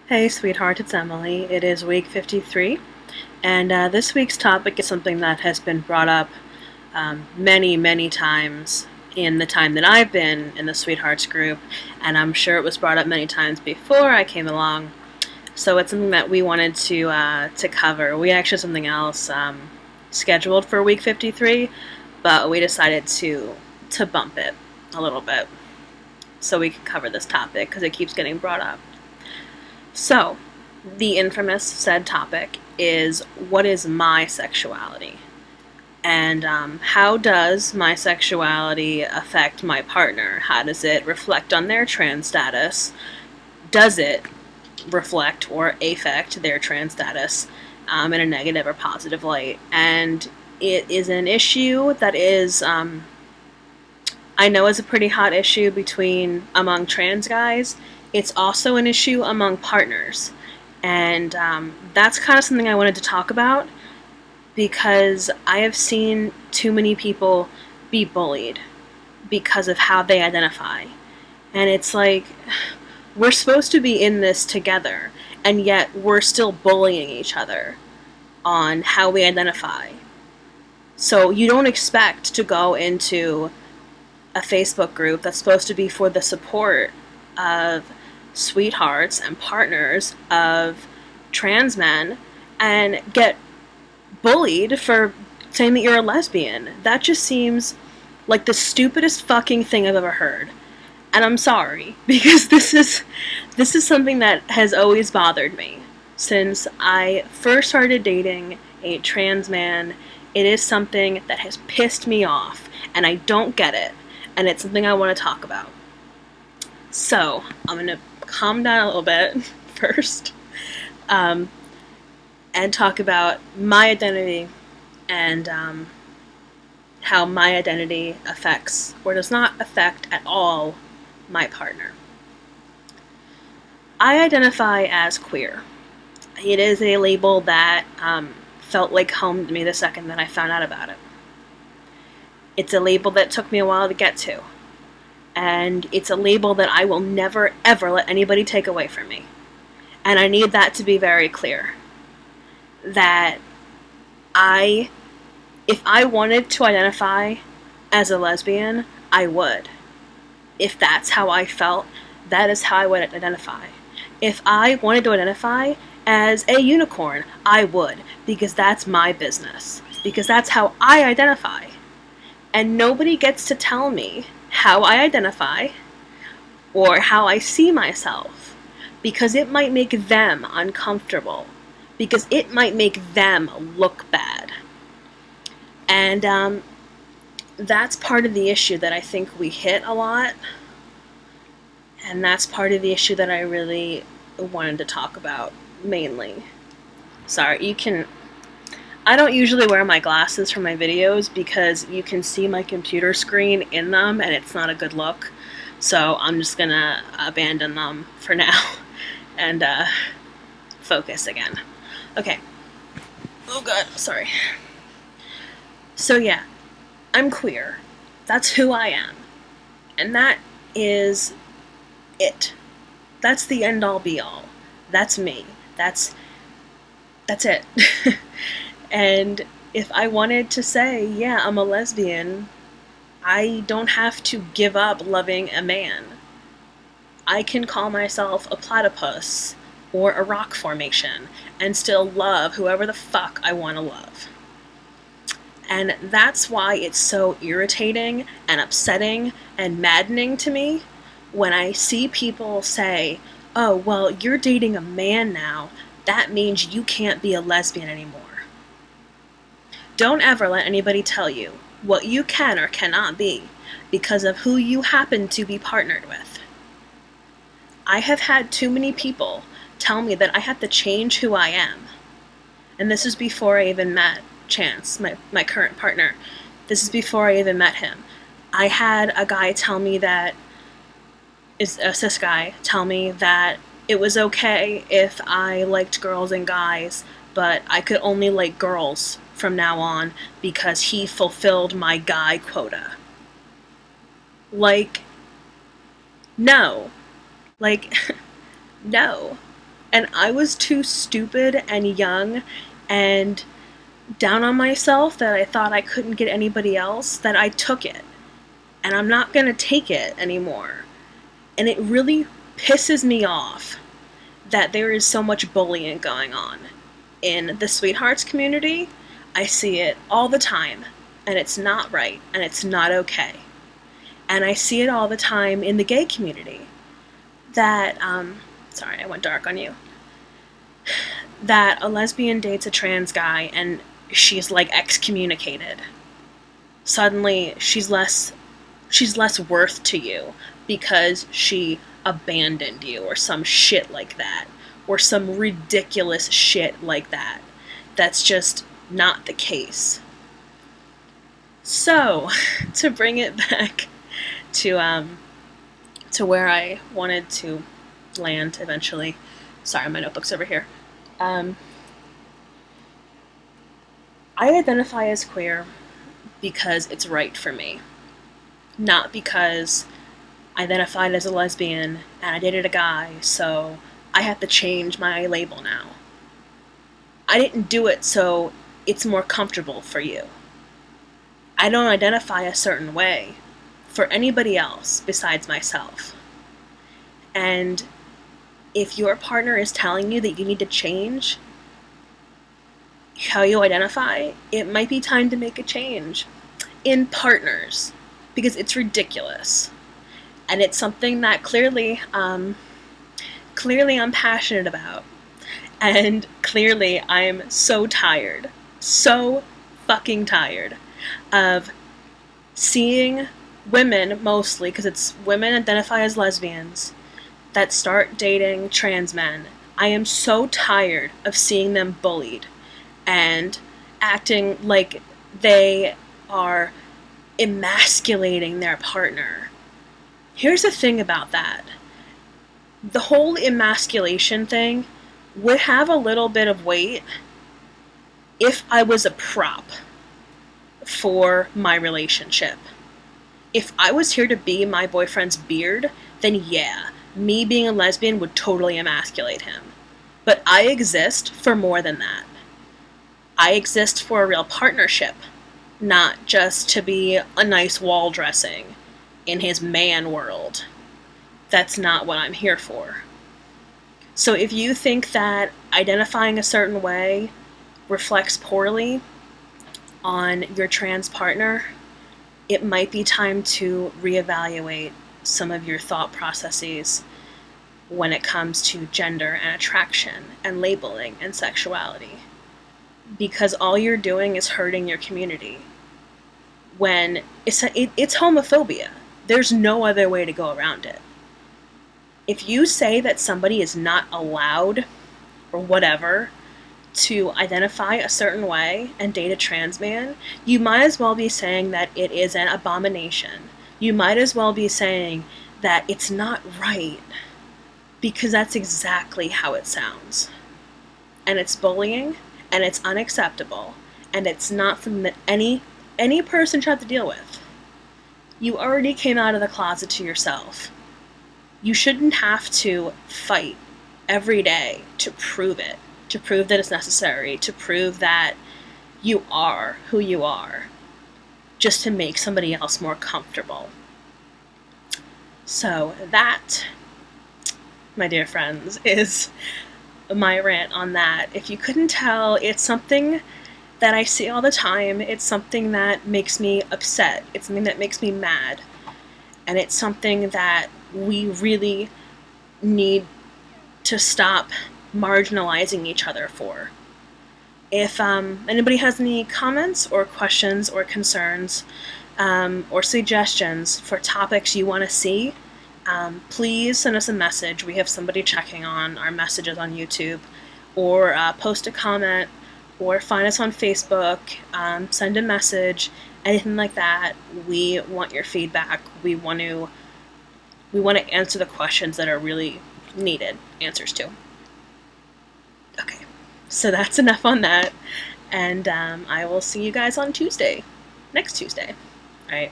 Hey sweetheart, it's Emily. It is week 53, and this week's topic is something that has been brought up many, many times in the time that I've been in the Sweethearts Group, and I'm sure it was brought up many times before I came along. So it's something that we wanted to cover. We actually have something else scheduled for week 53, but we decided to bump it a little bit so we could cover this topic because it keeps getting brought up. So, the infamous said topic is what is my sexuality? And how does my sexuality affect my partner? How does it reflect on their trans status? Does it reflect or affect their trans status in a negative or positive light? And it is an issue that is, I know, is a pretty hot issue among trans guys. It's also an issue among partners. And that's kind of something I wanted to talk about because I have seen too many people be bullied because of how they identify. And it's like, we're supposed to be in this together, and yet we're still bullying each other on how we identify. So you don't expect to go into a Facebook group that's supposed to be for the support of sweethearts and partners of trans men and get bullied for saying that you're a lesbian. That just seems like the stupidest fucking thing I've ever heard. And I'm sorry, because this is something that has always bothered me. Since I first started dating a trans man, it is something that has pissed me off, and I don't get it, and it's something I want to talk about. So, I'm going to calm down a little bit first, and talk about my identity and how my identity affects, or does not affect at all, my partner. I identify as queer. It is a label that felt like home to me the second that I found out about it. It's a label that took me a while to get to. And it's a label that I will never, ever let anybody take away from me. And I need that to be very clear. That if I wanted to identify as a lesbian, I would. If that's how I felt, that is how I would identify. If I wanted to identify as a unicorn, I would, because that's my business. Because that's how I identify. And nobody gets to tell me how I identify or how I see myself, because it might make them uncomfortable, because it might make them look bad. And that's part of the issue that I think we hit a lot, and that's part of the issue that I really wanted to talk about mainly. Sorry, I don't usually wear my glasses for my videos because you can see my computer screen in them and it's not a good look. So I'm just gonna abandon them for now and focus again. Okay. Oh god, sorry. So yeah, I'm queer. That's who I am. And that is it. That's the end all be all. That's me. That's it. And if I wanted to say, yeah, I'm a lesbian, I don't have to give up loving a man. I can call myself a platypus or a rock formation and still love whoever the fuck I want to love. And that's why it's so irritating and upsetting and maddening to me when I see people say, oh, well, you're dating a man now. That means you can't be a lesbian anymore. Don't ever let anybody tell you what you can or cannot be because of who you happen to be partnered with. I have had too many people tell me that I have to change who I am. And this is before I even met Chance, my current partner. This is before I even met him. I had a guy tell me that, is a cis guy, tell me that it was okay if I liked girls and guys, but I could only like girls from now on because he fulfilled my guy quota. Like, no. Like, no. And I was too stupid and young and down on myself that I thought I couldn't get anybody else, that I took it. And I'm not going to take it anymore. And it really pisses me off that there is so much bullying going on in the Sweethearts community. I see it all the time, and it's not right, and it's not okay. And I see it all the time in the gay community. That, sorry, I went dark on you. That a lesbian dates a trans guy and she's like excommunicated. Suddenly, she's less worth to you because she abandoned you, or some shit like that, or some ridiculous shit like that. That's just not the case. So, to bring it back to where I wanted to land eventually. Sorry, my notebook's over here. I identify as queer because it's right for me. Not because I identified as a lesbian and I dated a guy, so I have to change my label now. I didn't do it so it's more comfortable for you. I don't identify a certain way for anybody else besides myself. And if your partner is telling you that you need to change how you identify, it might be time to make a change in partners, because it's ridiculous. And it's something that clearly I'm passionate about. And clearly I'm so tired, so fucking tired of seeing women, mostly, because it's women identify as lesbians, that start dating trans men. I am so tired of seeing them bullied and acting like they are emasculating their partner. Here's the thing about that. The whole emasculation thing would have a little bit of weight if I was a prop for my relationship. If I was here to be my boyfriend's beard, then yeah, me being a lesbian would totally emasculate him. But I exist for more than that. I exist for a real partnership, not just to be a nice wall dressing in his man world. That's not what I'm here for. So if you think that identifying a certain way reflects poorly on your trans partner, it might be time to reevaluate some of your thought processes when it comes to gender and attraction and labeling and sexuality. Because all you're doing is hurting your community. When it's homophobia. There's no other way to go around it. If you say that somebody is not allowed, or whatever, to identify a certain way and date a trans man, you might as well be saying that it is an abomination. You might as well be saying that it's not right, because that's exactly how it sounds. And it's bullying, and it's unacceptable, and it's not something that any person should have to deal with. You already came out of the closet to yourself. You shouldn't have to fight every day to prove it, to prove that it's necessary, to prove that you are who you are, just to make somebody else more comfortable. So that, my dear friends, is my rant on that. If you couldn't tell, it's something that I see all the time. It's something that makes me upset. It's something that makes me mad. And it's something that we really need to stop marginalizing each other for. If anybody has any comments or questions or concerns or suggestions for topics you want to see, please send us a message. We have somebody checking on our messages on YouTube, or post a comment, or find us on Facebook, send a message, anything like that. We want your feedback. We want to answer the questions that are really needed answers to. Okay, so that's enough on that, and I will see you guys on Tuesday, next Tuesday. All right.